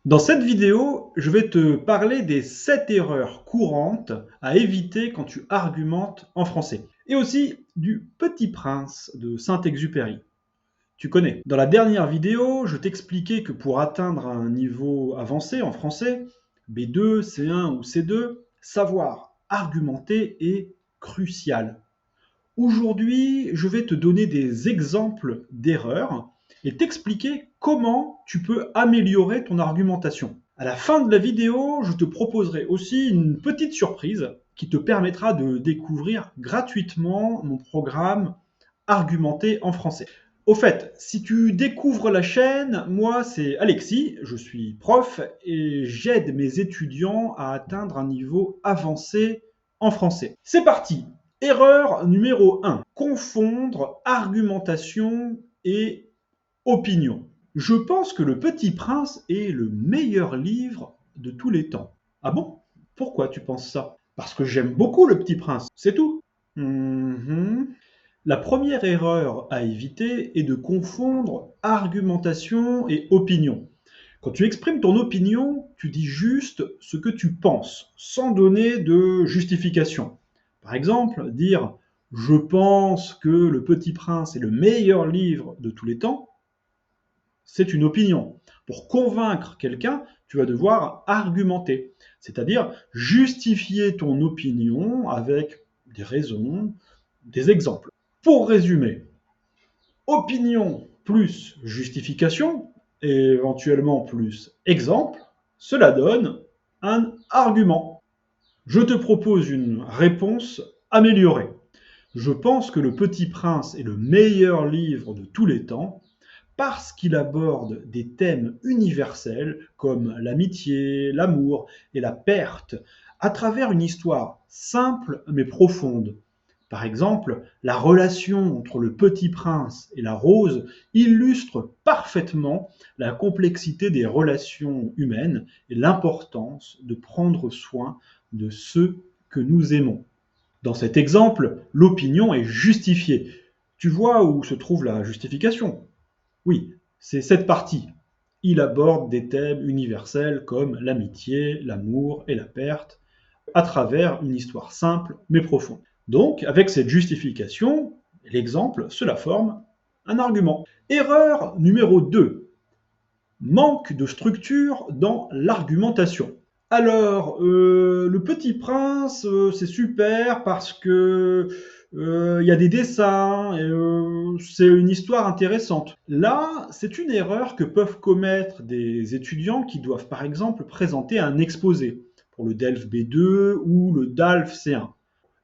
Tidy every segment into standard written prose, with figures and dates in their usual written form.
Dans cette vidéo, je vais te parler des 7 erreurs courantes à éviter quand tu argumentes en français. Et aussi du Petit Prince de Saint-Exupéry. Tu connais. Dans la dernière vidéo, je t'expliquais que pour atteindre un niveau avancé en français, B2, C1 ou C2, savoir argumenter est crucial. Aujourd'hui, je vais te donner des exemples d'erreurs et t'expliquer comment tu peux améliorer ton argumentation. À la fin de la vidéo, je te proposerai aussi une petite surprise qui te permettra de découvrir gratuitement mon programme Argumenter en français. Au fait, si tu découvres la chaîne, moi c'est Alexis, je suis prof et j'aide mes étudiants à atteindre un niveau avancé en français. C'est parti! Erreur numéro 1. Confondre argumentation et opinion. Je pense que Le Petit Prince est le meilleur livre de tous les temps. Ah bon? Pourquoi tu penses ça? Parce que j'aime beaucoup Le Petit Prince, c'est tout. La première erreur à éviter est de confondre argumentation et opinion. Quand tu exprimes ton opinion, tu dis juste ce que tu penses, sans donner de justification. Par exemple, dire « Je pense que Le Petit Prince est le meilleur livre de tous les temps », c'est une opinion. Pour convaincre quelqu'un, tu vas devoir argumenter, c'est-à-dire justifier ton opinion avec des raisons, des exemples. Pour résumer, opinion plus justification, et éventuellement plus exemple, cela donne un argument. Je te propose une réponse améliorée. Je pense que Le Petit Prince est le meilleur livre de tous les temps parce qu'il aborde des thèmes universels comme l'amitié, l'amour et la perte à travers une histoire simple mais profonde. Par exemple, la relation entre le Petit Prince et la Rose illustre parfaitement la complexité des relations humaines et l'importance de prendre soin de ceux que nous aimons. Dans cet exemple, l'opinion est justifiée. Tu vois où se trouve la justification? Oui, c'est cette partie. Il aborde des thèmes universels comme l'amitié, l'amour et la perte à travers une histoire simple mais profonde. Donc, avec cette justification, l'exemple, cela forme un argument. Erreur numéro 2. Manque de structure dans l'argumentation. Alors, Le Petit Prince, c'est super parce que y a des dessins, c'est une histoire intéressante. Là, c'est une erreur que peuvent commettre des étudiants qui doivent par exemple présenter un exposé pour le DELF B2 ou le DALF C1.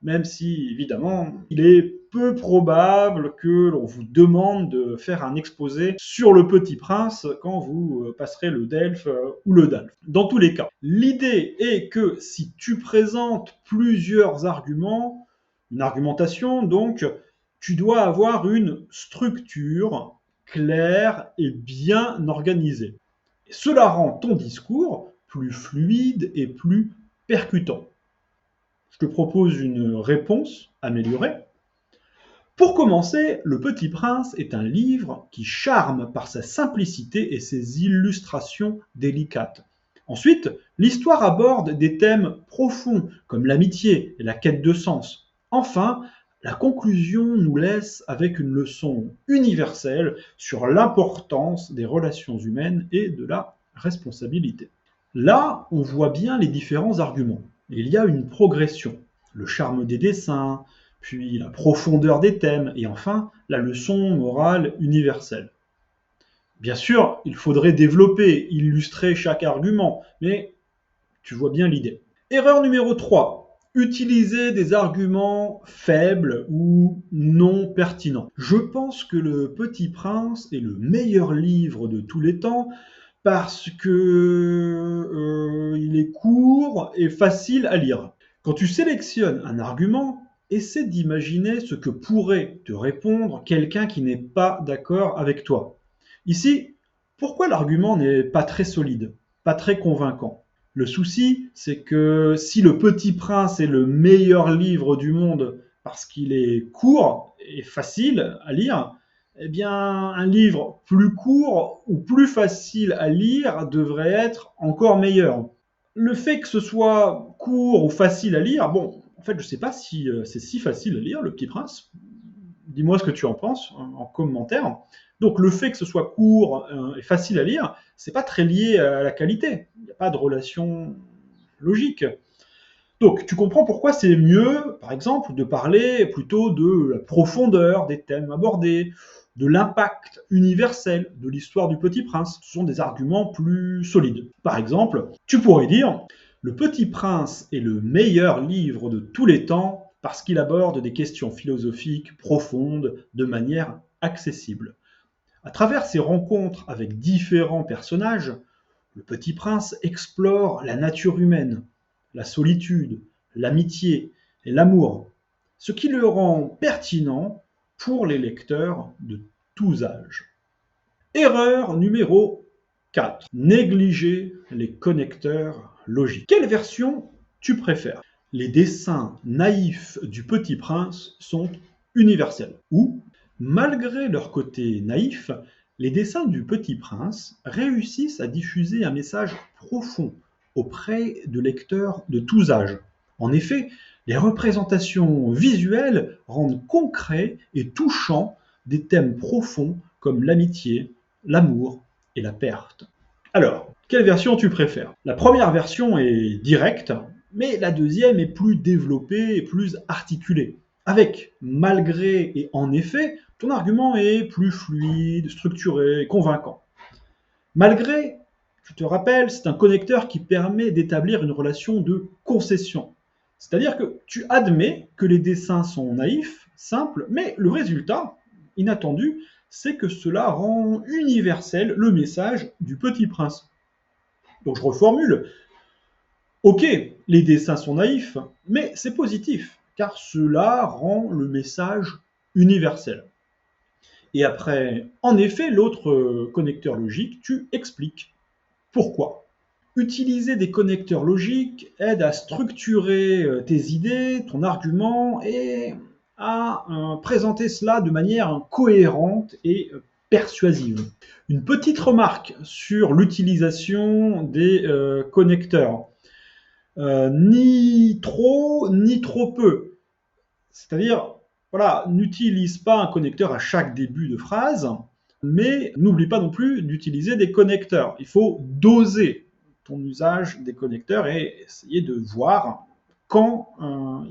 Même si, évidemment, il est peu probable que l'on vous demande de faire un exposé sur Le Petit Prince quand vous passerez le DELF ou le DALF. Dans tous les cas, l'idée est que si tu présentes plusieurs arguments, une argumentation, donc, tu dois avoir une structure claire et bien organisée. Et cela rend ton discours plus fluide et plus percutant. Je te propose une réponse améliorée. Pour commencer, Le Petit Prince est un livre qui charme par sa simplicité et ses illustrations délicates. Ensuite, l'histoire aborde des thèmes profonds comme l'amitié et la quête de sens. Enfin, la conclusion nous laisse avec une leçon universelle sur l'importance des relations humaines et de la responsabilité. Là, on voit bien les différents arguments. Il y a une progression, le charme des dessins, puis la profondeur des thèmes, et enfin la leçon morale universelle. Bien sûr, il faudrait développer, illustrer chaque argument, mais tu vois bien l'idée. Erreur numéro 3. Utiliser des arguments faibles ou non pertinents. Je pense que Le Petit Prince est le meilleur livre de tous les temps parce que il est court et facile à lire. Quand tu sélectionnes un argument, essaie d'imaginer ce que pourrait te répondre quelqu'un qui n'est pas d'accord avec toi. Ici, pourquoi l'argument n'est pas très solide, pas très convaincant? Le souci, c'est que si Le Petit Prince est le meilleur livre du monde parce qu'il est court et facile à lire, eh bien, un livre plus court ou plus facile à lire devrait être encore meilleur. Le fait que ce soit court ou facile à lire, bon, en fait, je ne sais pas si c'est si facile à lire, Le Petit Prince. Dis-moi ce que tu en penses en commentaire. Donc, le fait que ce soit court et facile à lire, c'est pas très lié à la qualité. Il n'y a pas de relation logique. Donc, tu comprends pourquoi c'est mieux, par exemple, de parler plutôt de la profondeur des thèmes abordés, de l'impact universel de l'histoire du Petit Prince. Ce sont des arguments plus solides. Par exemple, tu pourrais dire Le Petit Prince est le meilleur livre de tous les temps parce qu'il aborde des questions philosophiques profondes de manière accessible. À travers ses rencontres avec différents personnages, le Petit Prince explore la nature humaine, la solitude, l'amitié et l'amour, ce qui le rend pertinent pour les lecteurs de tous âges. Erreur numéro 4. Négliger les connecteurs logiques. Quelle version tu préfères? Les dessins naïfs du Petit Prince sont universels. Ou, malgré leur côté naïf, les dessins du Petit Prince réussissent à diffuser un message profond auprès de lecteurs de tous âges. En effet, les représentations visuelles rendent concrets et touchants des thèmes profonds comme l'amitié, l'amour et la perte. Alors, quelle version tu préfères? La première version est directe, mais la deuxième est plus développée et plus articulée. Avec malgré et en effet, ton argument est plus fluide, structuré et convaincant. Malgré, tu te rappelles, c'est un connecteur qui permet d'établir une relation de concession. C'est-à-dire que tu admets que les dessins sont naïfs, simples, mais le résultat, inattendu, c'est que cela rend universel le message du Petit Prince. Donc je reformule. Ok, les dessins sont naïfs, mais c'est positif, car cela rend le message universel. Et après, en effet, l'autre connecteur logique, tu expliques pourquoi. Utiliser des connecteurs logiques aide à structurer tes idées, ton argument et à présenter cela de manière cohérente et persuasive. Une petite remarque sur l'utilisation des connecteurs. Ni trop, ni trop peu. C'est-à-dire, voilà, n'utilise pas un connecteur à chaque début de phrase, mais n'oublie pas non plus d'utiliser des connecteurs. Il faut doser ton usage des connecteurs et essayer de voir quand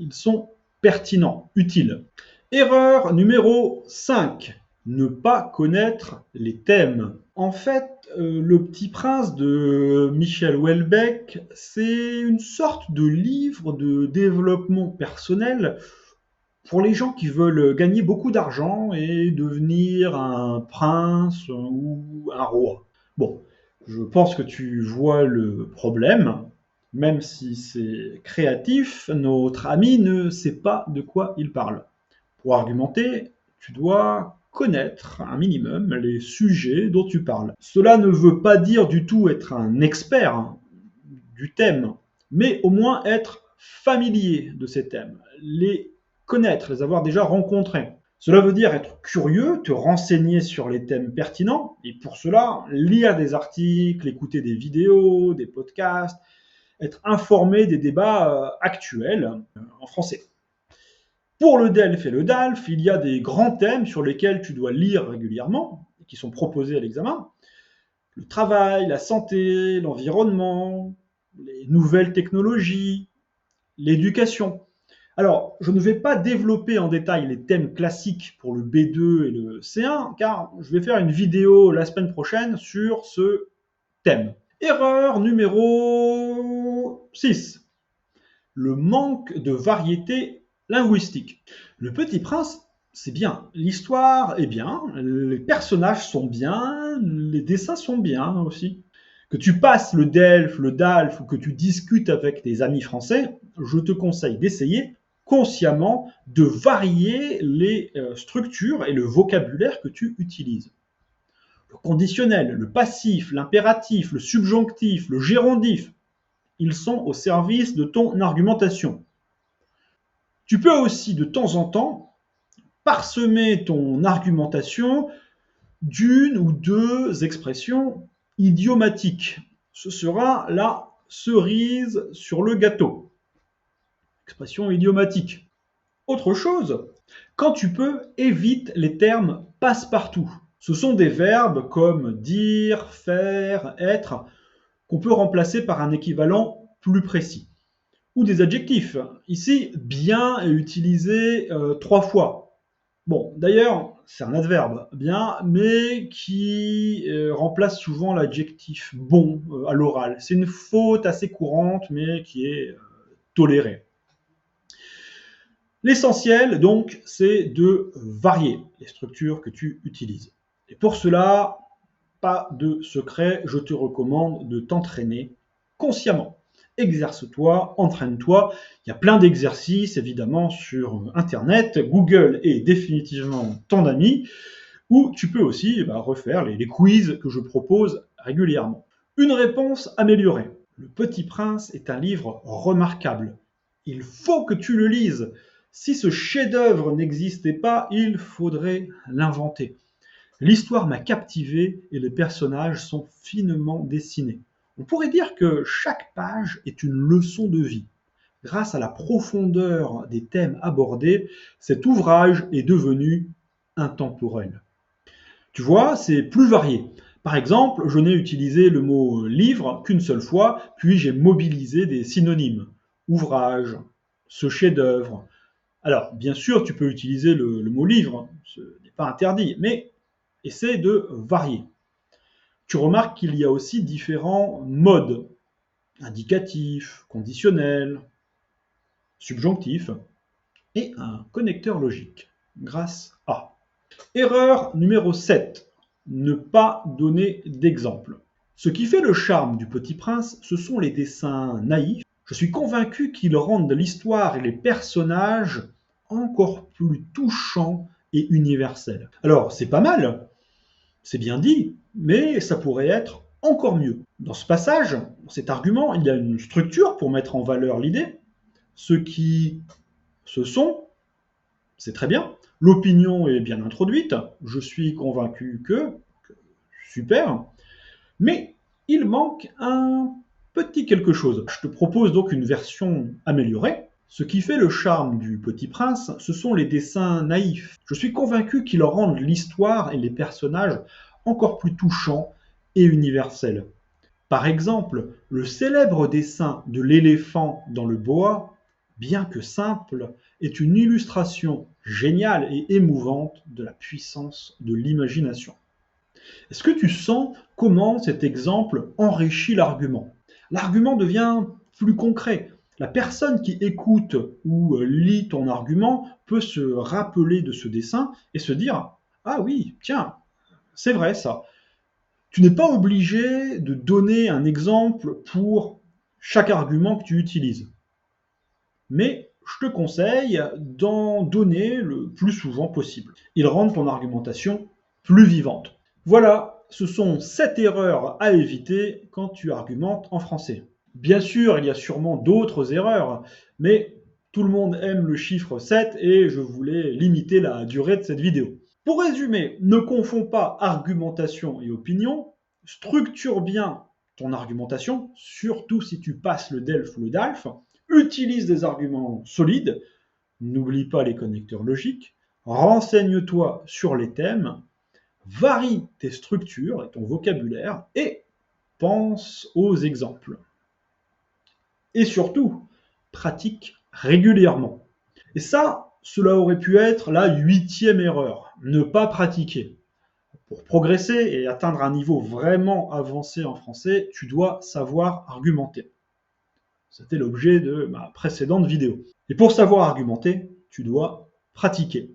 ils sont pertinents, utiles. Erreur numéro 5. Ne pas connaître les thèmes. En fait, Le Petit Prince de Michel Houellebecq, c'est une sorte de livre de développement personnel pour les gens qui veulent gagner beaucoup d'argent et devenir un prince ou un roi. Bon, je pense que tu vois le problème. Même si c'est créatif, notre ami ne sait pas de quoi il parle. Pour argumenter, tu dois connaître un minimum les sujets dont tu parles. Cela ne veut pas dire du tout être un expert du thème, mais au moins être familier de ces thèmes, les connaître, les avoir déjà rencontrés. Cela veut dire être curieux, te renseigner sur les thèmes pertinents, et pour cela, lire des articles, écouter des vidéos, des podcasts, être informé des débats actuels en français. Pour le DELF et le DALF, il y a des grands thèmes sur lesquels tu dois lire régulièrement, et qui sont proposés à l'examen. Le travail, la santé, l'environnement, les nouvelles technologies, l'éducation. Alors, je ne vais pas développer en détail les thèmes classiques pour le B2 et le C1, car je vais faire une vidéo la semaine prochaine sur ce thème. Erreur numéro 6. Le manque de variété linguistique. Le Petit Prince, c'est bien. L'histoire est bien, les personnages sont bien, les dessins sont bien aussi. Que tu passes le DELF, le DALF ou que tu discutes avec tes amis français, je te conseille d'essayer consciemment de varier les structures et le vocabulaire que tu utilises. Le conditionnel, le passif, l'impératif, le subjonctif, le gérondif, ils sont au service de ton argumentation. Tu peux aussi de temps en temps parsemer ton argumentation d'une ou deux expressions idiomatiques. Ce sera la cerise sur le gâteau. Expression idiomatique. Autre chose, quand tu peux, évite les termes passe-partout. Ce sont des verbes comme dire, faire, être, qu'on peut remplacer par un équivalent plus précis. Ou des adjectifs. Ici, bien est utilisé 3 fois. Bon, d'ailleurs, c'est un adverbe, bien, mais qui remplace souvent l'adjectif bon à l'oral. C'est une faute assez courante, mais qui est tolérée. L'essentiel, donc, c'est de varier les structures que tu utilises. Et pour cela, pas de secret, je te recommande de t'entraîner consciemment. Exerce-toi, entraîne-toi. Il y a plein d'exercices, évidemment, sur Internet. Google est définitivement ton ami. Ou tu peux aussi refaire les quiz que je propose régulièrement. Une réponse améliorée. Le Petit Prince est un livre remarquable. Il faut que tu le lises. Si ce chef-d'œuvre n'existait pas, il faudrait l'inventer. L'histoire m'a captivé et les personnages sont finement dessinés. On pourrait dire que chaque page est une leçon de vie. Grâce à la profondeur des thèmes abordés, cet ouvrage est devenu intemporel. Tu vois, c'est plus varié. Par exemple, je n'ai utilisé le mot livre qu'une seule fois, puis j'ai mobilisé des synonymes. Ouvrage, ce chef-d'œuvre. Alors, bien sûr, tu peux utiliser le mot livre, ce n'est pas interdit, mais essaie de varier. Tu remarques qu'il y a aussi différents modes, indicatif, conditionnel, subjonctif, et un connecteur logique, grâce à. Erreur numéro 7. Ne pas donner d'exemple. Ce qui fait le charme du Petit Prince, ce sont les dessins naïfs. Je suis convaincu qu'ils rendent l'histoire et les personnages encore plus touchants et universels. Alors, c'est pas mal, c'est bien dit, mais ça pourrait être encore mieux. Dans ce passage, dans cet argument, il y a une structure pour mettre en valeur l'idée. Ce qui se sont, c'est très bien. L'opinion est bien introduite. Je suis convaincu que super. Mais il manque un petit quelque chose. Je te propose donc une version améliorée. Ce qui fait le charme du Petit Prince, ce sont les dessins naïfs. Je suis convaincu qu'ils rendent l'histoire et les personnages encore plus touchants et universels. Par exemple, le célèbre dessin de l'éléphant dans le bois, bien que simple, est une illustration géniale et émouvante de la puissance de l'imagination. Est-ce que tu sens comment cet exemple enrichit l'argument? L'argument devient plus concret. La personne qui écoute ou lit ton argument peut se rappeler de ce dessin et se dire « Ah oui, tiens, c'est vrai ça ». Tu n'es pas obligé de donner un exemple pour chaque argument que tu utilises. Mais je te conseille d'en donner le plus souvent possible. Ils rendent ton argumentation plus vivante. Voilà, ce sont 7 erreurs à éviter quand tu argumentes en français. Bien sûr, il y a sûrement d'autres erreurs, mais tout le monde aime le chiffre 7 et je voulais limiter la durée de cette vidéo. Pour résumer, ne confonds pas argumentation et opinion, structure bien ton argumentation, surtout si tu passes le DELF ou le DALF, utilise des arguments solides, n'oublie pas les connecteurs logiques, renseigne-toi sur les thèmes, varie tes structures et ton vocabulaire et pense aux exemples. Et surtout, pratique régulièrement. Et ça, cela aurait pu être la 8e erreur, ne pas pratiquer. Pour progresser et atteindre un niveau vraiment avancé en français, tu dois savoir argumenter. C'était l'objet de ma précédente vidéo. Et pour savoir argumenter, tu dois pratiquer.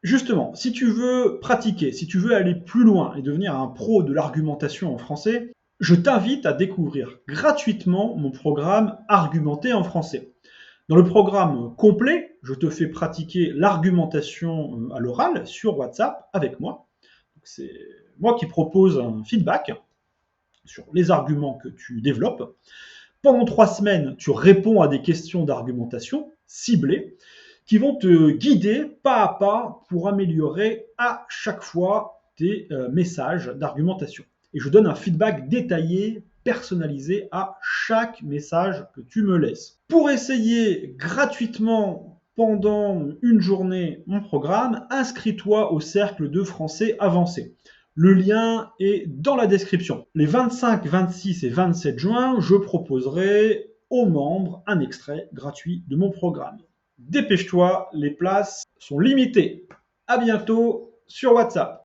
Justement, si tu veux pratiquer, si tu veux aller plus loin et devenir un pro de l'argumentation en français, je t'invite à découvrir gratuitement mon programme Argumenter en français. Dans le programme complet, je te fais pratiquer l'argumentation à l'oral sur WhatsApp avec moi. C'est moi qui propose un feedback sur les arguments que tu développes. Pendant 3 semaines, tu réponds à des questions d'argumentation ciblées qui vont te guider pas à pas pour améliorer à chaque fois tes messages d'argumentation. Et je donne un feedback détaillé, personnalisé à chaque message que tu me laisses. Pour essayer gratuitement pendant une journée mon programme, inscris-toi au cercle de français avancé. Le lien est dans la description. Les 25, 26 et 27 juin, je proposerai aux membres un extrait gratuit de mon programme. Dépêche-toi, les places sont limitées. À bientôt sur WhatsApp.